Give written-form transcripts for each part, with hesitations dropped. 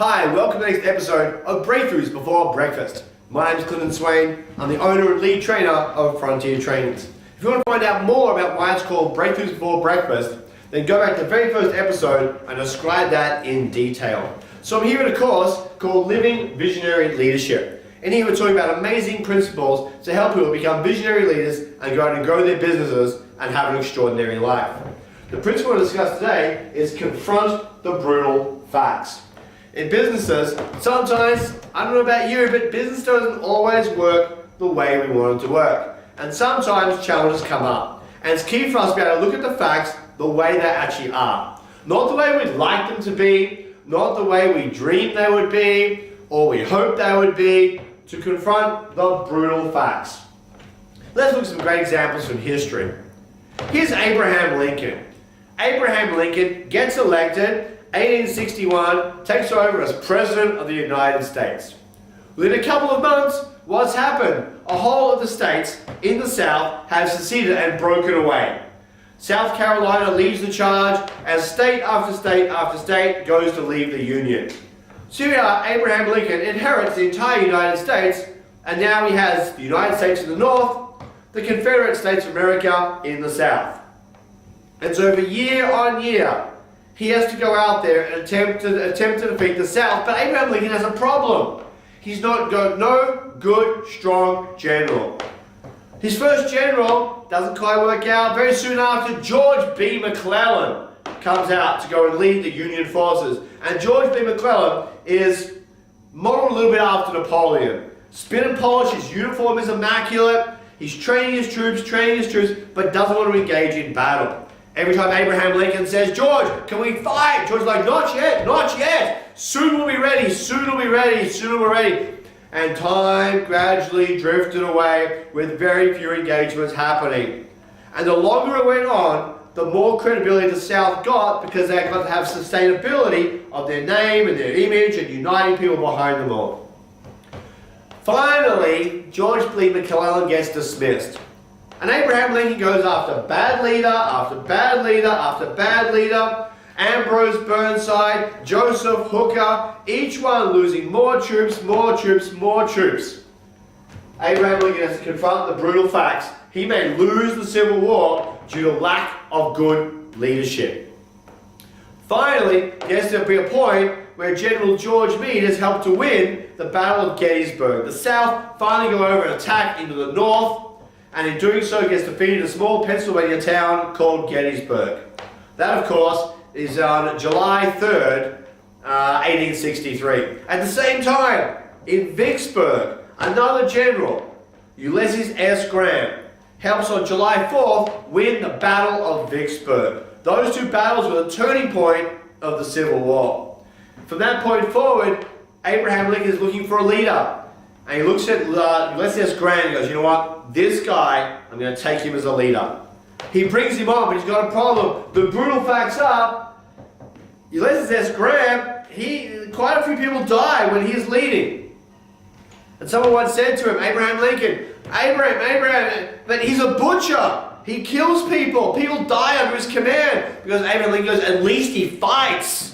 Hi, welcome to the next episode of Breakthroughs Before Breakfast. My name is Swaine. I'm the owner and lead trainer of Frontier Trainings. If you want to find out more about why it's called Breakthroughs Before Breakfast, then go back to the very first episode and describe that in detail. So I'm here in a course called Living Visionary Leadership. And here we're talking about amazing principles to help people become visionary leaders and go out and grow their businesses and have an extraordinary life. The principle to discuss today is confront the brutal facts. In businesses, sometimes, I don't know about you, but business doesn't always work the way we want it to work. And sometimes challenges come up. And it's key for us to be able to look at the facts the way they actually are. Not the way we'd like them to be, not the way we dreamed they would be, or we hoped they would be, to confront the brutal facts. Let's look at some great examples from history. Here's Abraham Lincoln. Abraham Lincoln gets elected 1861, takes over as President of the United States. Within a couple of months, what's happened? A whole of the states in the South have seceded and broken away. South Carolina leads the charge as state after state after state goes to leave the Union. So here Abraham Lincoln inherits the entire United States, and now he has the United States in the North, the Confederate States of America in the South. And so for year on year, he has to go out there and attempt to defeat the South. But Abraham Lincoln has a problem. He's not got no good, strong general. His first general doesn't quite work out. Very soon after, George B. McClellan comes out to go and lead the Union forces. And George B. McClellan is modeled a little bit after Napoleon. Spin and polish, his uniform is immaculate. He's training his troops, but doesn't want to engage in battle. Every time Abraham Lincoln says, George, can we fight? George's like, not yet, not yet. Soon we'll be ready, soon we'll be ready, soon we're ready. And time gradually drifted away with very few engagements happening. And the longer it went on, the more credibility the South got because they got to have sustainability of their name and their image and uniting people behind them all. Finally, George B. McClellan gets dismissed. And Abraham Lincoln goes after bad leader, after bad leader, after bad leader. Ambrose Burnside, Joseph Hooker, each one losing more troops, more troops, more troops. Abraham Lincoln has to confront the brutal facts. He may lose the Civil War due to lack of good leadership. Finally, there has to be a point where General George Meade has helped to win the Battle of Gettysburg. The South finally go over and attack into the North, and in doing so gets defeated in a small Pennsylvania town called Gettysburg. That, of course, is on July 3rd, 1863. At the same time, in Vicksburg, another general, Ulysses S. Grant, helps on July 4th win the Battle of Vicksburg. Those two battles were the turning point of the Civil War. From that point forward, Abraham Lincoln is looking for a leader. And he looks at Ulysses S. Grant and goes, you know what, this guy, I'm going to take him as a leader. He brings him on, but he's got a problem. The brutal facts are, Ulysses S. Grant, quite a few people die when he is leading. And someone once said to him, Abraham Lincoln, Abraham, but he's a butcher. He kills people. People die under his command. Because Abraham Lincoln goes, at least he fights.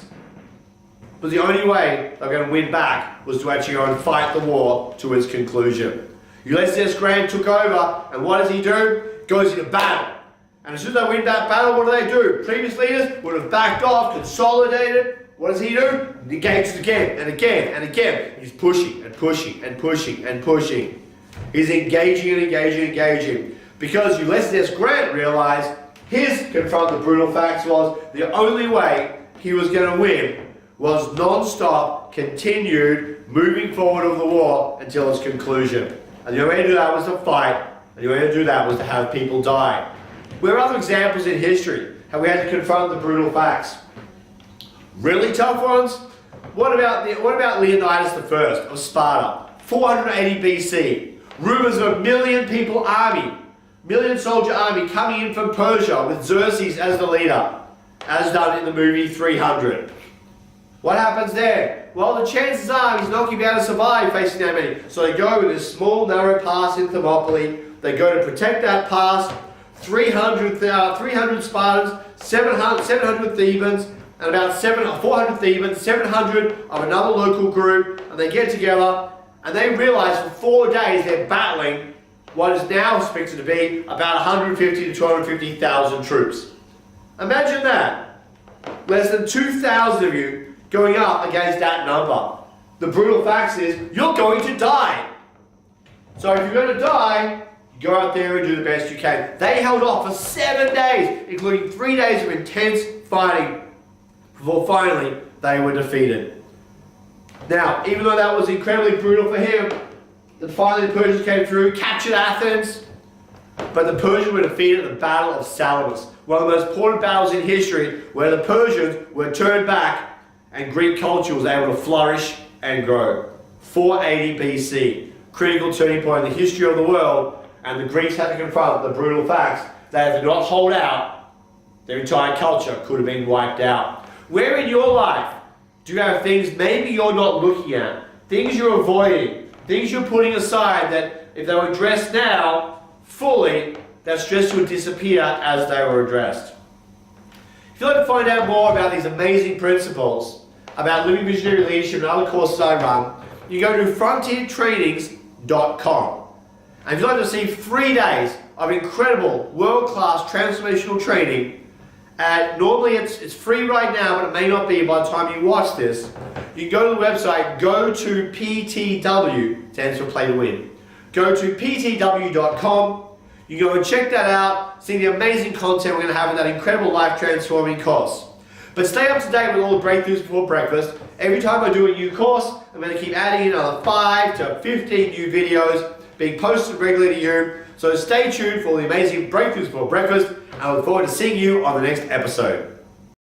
But the only way they're going to win back was to actually go and fight the war to its conclusion. Ulysses S. Grant took over, and what does he do? Goes into battle. And as soon as they win that battle, what do? Previous leaders would have backed off, consolidated. What does he do? He engages again and again and again. He's pushing and pushing and pushing and pushing. He's engaging and engaging and engaging. Because Ulysses S. Grant realized his confront the brutal facts was the only way he was going to win was non-stop, continued, moving forward of the war until its conclusion. And the only way to do that was to fight, and the only way to do that was to have people die. There are other examples in history how we had to confront the brutal facts. Really tough ones? What about Leonidas I of Sparta, 480 BC? Rumors of a million soldier army coming in from Persia with Xerxes as the leader, as done in the movie 300. What happens there? Well, the chances are he's not going to be able to survive facing that many. So they go with this small, narrow pass in Thermopylae. They go to protect that pass. 300 Spartans, 700 Thebans, and about 400 Thebans, 700 of another local group, and they get together, and they realize for 4 days they're battling what is now expected to be about 150 to 250,000 troops. Imagine that. Less than 2,000 of you going up against that number. The brutal fact is, you're going to die. So if you're going to die, go out there and do the best you can. They held off for 7 days, including 3 days of intense fighting, before finally they were defeated. Now, even though that was incredibly brutal for him, then finally the Persians came through, captured Athens, but the Persians were defeated at the Battle of Salamis, one of the most important battles in history, where the Persians were turned back and Greek culture was able to flourish and grow. 480 BC, critical turning point in the history of the world, and the Greeks had to confront the brutal facts that if they did not hold out, their entire culture could have been wiped out. Where in your life do you have things maybe you're not looking at, things you're avoiding, things you're putting aside that if they were addressed now fully, that stress would disappear as they were addressed? If you'd like to find out more about these amazing principles, about living visionary leadership and other courses I run, you go to frontiertrainings.com. And if you'd like to see 3 days of incredible, world-class transformational training, normally it's free right now, but it may not be by the time you watch this, you can go to the website, go to PTW, stands for Play to Win. Go to ptw.com, you go and check that out, see the amazing content we're going to have in that incredible life-transforming course. But stay up to date with all the breakthroughs before breakfast. Every time I do a new course, I'm going to keep adding in another 5 to 15 new videos being posted regularly to you. So stay tuned for all the amazing breakthroughs before breakfast, and I look forward to seeing you on the next episode.